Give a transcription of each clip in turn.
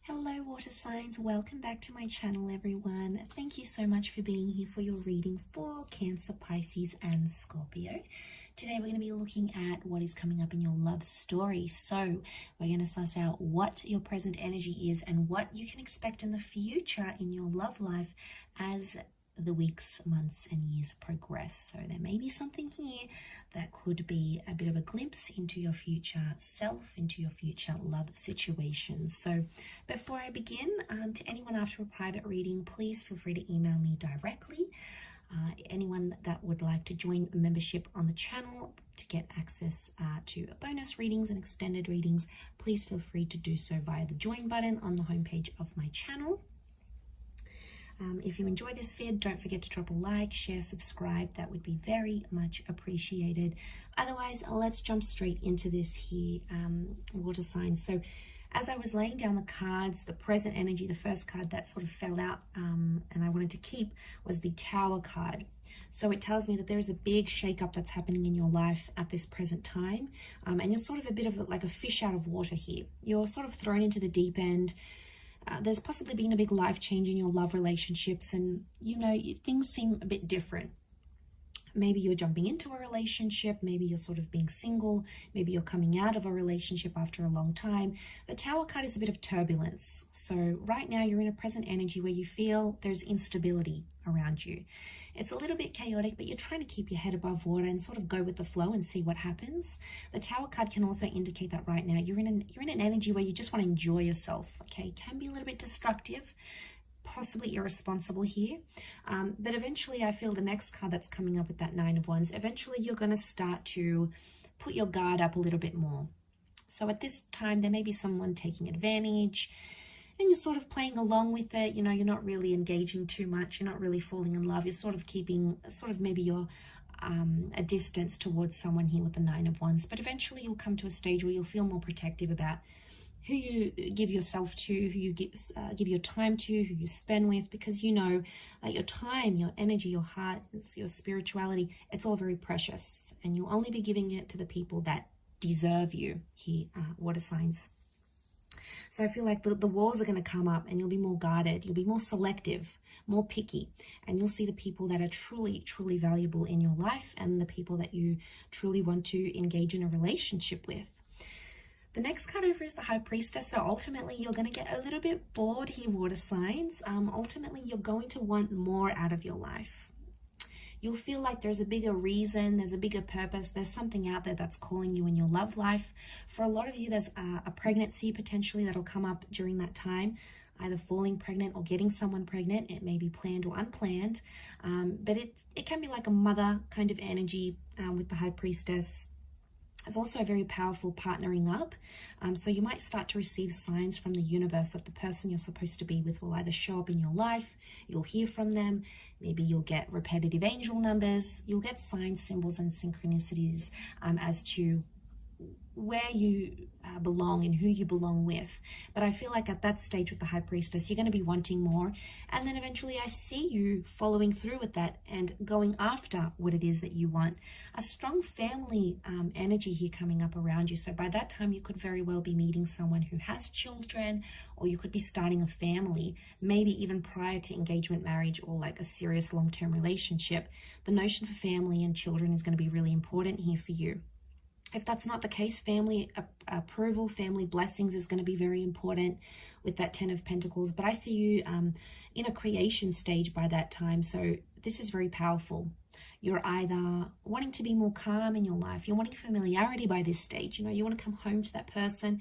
Hello water signs, welcome back to my channel everyone. Thank you so much for being here for your reading for Cancer, Pisces and Scorpio. Today we're going to be looking at what is coming up in your love story. So we're going to suss out what your present energy is and what you can expect in the future in your love life as the weeks, months and years progress. So there may be something here that could be a bit of a glimpse into your future self, into your future love situations. So before I begin, to anyone after a private reading, please feel free to email me directly. Anyone that would like to join a membership on the channel to get access to bonus readings and extended readings, please feel free to do so via the join button on the homepage of my channel. If you enjoy this vid, don't forget to drop a like, share, subscribe. That would be very much appreciated. Otherwise, let's jump straight into this here, water signs. So as I was laying down the cards, the present energy, the first card that sort of fell out and I wanted to keep was the Tower card. So it tells me that there is a big shakeup that's happening in your life at this present time. And you're sort of a bit of like a fish out of water here. You're sort of thrown into the deep end. There's possibly been a big life change in your love relationships and, you know, things seem a bit different. Maybe you're jumping into a relationship, maybe you're sort of being single, maybe you're coming out of a relationship after a long time. The Tower card is a bit of turbulence. So right now you're in a present energy where you feel there's instability around you. It's a little bit chaotic, but you're trying to keep your head above water and sort of go with the flow and see what happens. The Tower card can also indicate that right now you're in an energy where you just want to enjoy yourself, okay? It can be a little bit destructive, possibly irresponsible here, but eventually I feel the next card that's coming up with that Nine of Wands, eventually you're going to start to put your guard up a little bit more. So at this time there may be someone taking advantage and you're sort of playing along with it. You know, you're not really engaging too much, you're not really falling in love, you're sort of keeping maybe you're a distance towards someone here with the Nine of Wands, but eventually you'll come to a stage where you'll feel more protective about who you give yourself to, who you give your time to, who you spend with, because you know that your time, your energy, your heart, your spirituality, it's all very precious, and you'll only be giving it to the people that deserve you here, water signs. So I feel like the walls are going to come up and you'll be more guarded, you'll be more selective, more picky, and you'll see the people that are truly, truly valuable in your life and the people that you truly want to engage in a relationship with. The next card over is the High Priestess. So ultimately, you're going to get a little bit bored here, water signs. Ultimately, you're going to want more out of your life. You'll feel like there's a bigger reason, there's a bigger purpose, there's something out there that's calling you in your love life. For a lot of you, there's a pregnancy potentially that'll come up during that time, either falling pregnant or getting someone pregnant. It may be planned or unplanned, but it can be like a mother kind of energy with the High Priestess. It's also a very powerful partnering up. So you might start to receive signs from the universe of the person you're supposed to be with will either show up in your life, you'll hear from them, maybe you'll get repetitive angel numbers, you'll get signs, symbols, and synchronicities as to where you belong and who you belong with. But I feel like at that stage with the High Priestess, you're going to be wanting more, and then eventually I see you following through with that and going after what it is that you want. A strong family energy here coming up around you. So by that time you could very well be meeting someone who has children, or you could be starting a family, maybe even prior to engagement, marriage, or like a serious long-term relationship. The notion for family and children is going to be really important here for you. If that's not the case, family approval, family blessings is going to be very important with that Ten of Pentacles. But I see you in a creation stage by that time. So this is very powerful. You're either wanting to be more calm in your life. You're wanting familiarity by this stage. You know, you want to come home to that person,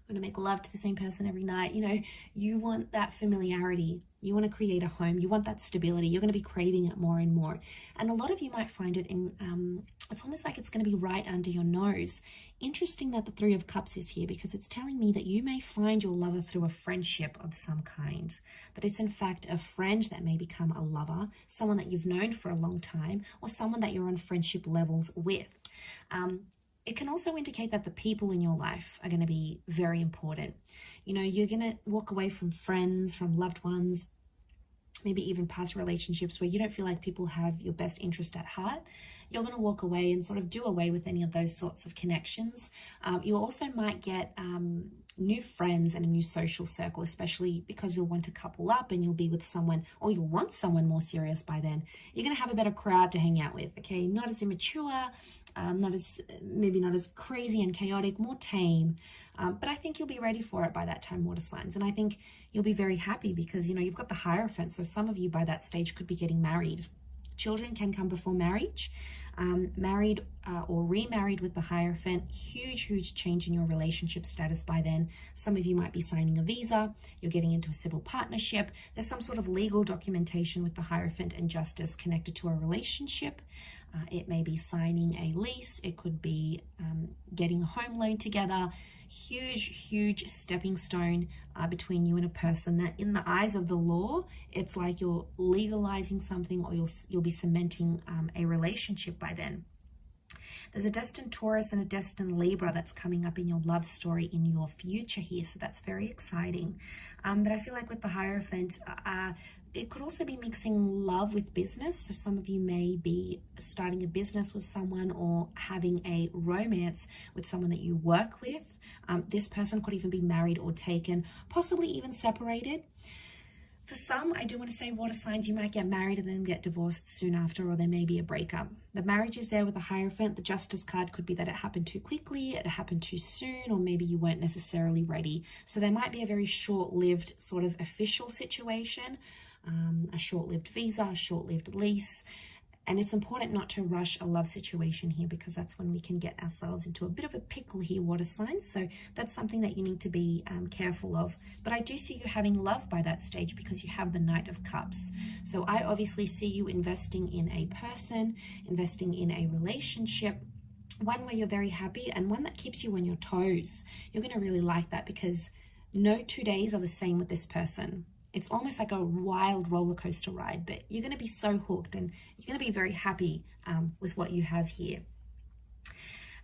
want to make love to the same person every night. You know, you want that familiarity. You want to create a home. You want that stability. You're going to be craving it more and more. And a lot of you might find it in, it's almost like it's going to be right under your nose. Interesting that the Three of Cups is here, because it's telling me that you may find your lover through a friendship of some kind. That it's in fact a friend that may become a lover, someone that you've known for a long time, or someone that you're on friendship levels with. It can also indicate that the people in your life are going to be very important. You know, you're going to walk away from friends, from loved ones, maybe even past relationships where you don't feel like people have your best interest at heart. You're going to walk away and sort of do away with any of those sorts of connections. You also might get new friends and a new social circle, especially because you'll want to couple up and you'll be with someone, or you'll want someone more serious by then. You're going to have a better crowd to hang out with, okay? Not as immature, maybe not as crazy and chaotic, more tame. But I think you'll be ready for it by that time, water signs. And I think you'll be very happy because, you know, you've got the Hierophant. So some of you by that stage could be getting married. Children can come before marriage. Married or remarried with the Hierophant, huge change in your relationship status by then. Some of you might be signing a visa, you're getting into a civil partnership, there's some sort of legal documentation with the Hierophant and Justice connected to a relationship. It may be signing a lease, it could be getting a home loan together. Huge stepping stone between you and a person that in the eyes of the law, it's like you're legalizing something, or you'll be cementing a relationship by then. There's a destined Taurus and a destined Libra that's coming up in your love story in your future here, so that's very exciting. But I feel like with the Hierophant, it could also be mixing love with business. So some of you may be starting a business with someone or having a romance with someone that you work with. This person could even be married or taken, possibly even separated. For some, I do want to say, water signs, you might get married and then get divorced soon after, or there may be a breakup. The marriage is there with the Hierophant. The Justice card could be that it happened too quickly, it happened too soon, or maybe you weren't necessarily ready. So there might be a very short-lived sort of official situation, a short-lived visa, a short-lived lease. And it's important not to rush a love situation here, because that's when we can get ourselves into a bit of a pickle here, water signs. So that's something that you need to be careful of. But I do see you having love by that stage because you have the Knight of Cups. So I obviously see you investing in a person, investing in a relationship, one where you're very happy and one that keeps you on your toes. You're going to really like that because no 2 days are the same with this person. It's almost like a wild roller coaster ride, but you're going to be so hooked and you're going to be very happy with what you have here.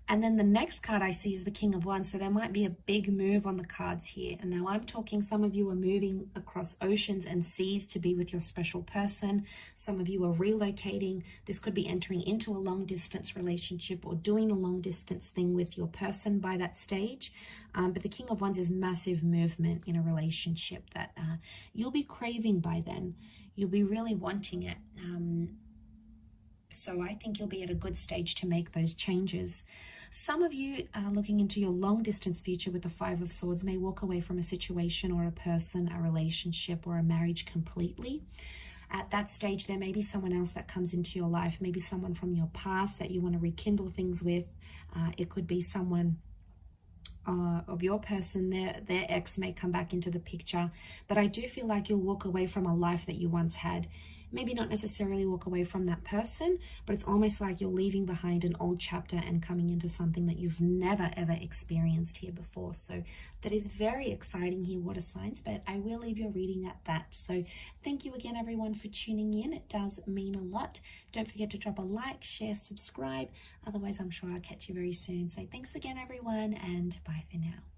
And then the next card I see is the King of Wands. So there might be a big move on the cards here. And now I'm talking, some of you are moving across oceans and seas to be with your special person. Some of you are relocating. This could be entering into a long distance relationship or doing a long distance thing with your person by that stage. But the King of Wands is massive movement in a relationship that you'll be craving by then. You'll be really wanting it. So I think you'll be at a good stage to make those changes. Some of you looking into your long distance future with the Five of Swords may walk away from a situation or a person, a relationship or a marriage completely. At that stage, there may be someone else that comes into your life, maybe someone from your past that you want to rekindle things with. It could be someone of your person, their ex may come back into the picture. But I do feel like you'll walk away from a life that you once had. Maybe not necessarily walk away from that person, but it's almost like you're leaving behind an old chapter and coming into something that you've never ever experienced here before. So that is very exciting here, water signs, but I will leave your reading at that. So thank you again, everyone, for tuning in. It does mean a lot. Don't forget to drop a like, share, subscribe. Otherwise, I'm sure I'll catch you very soon. So thanks again, everyone, and bye for now.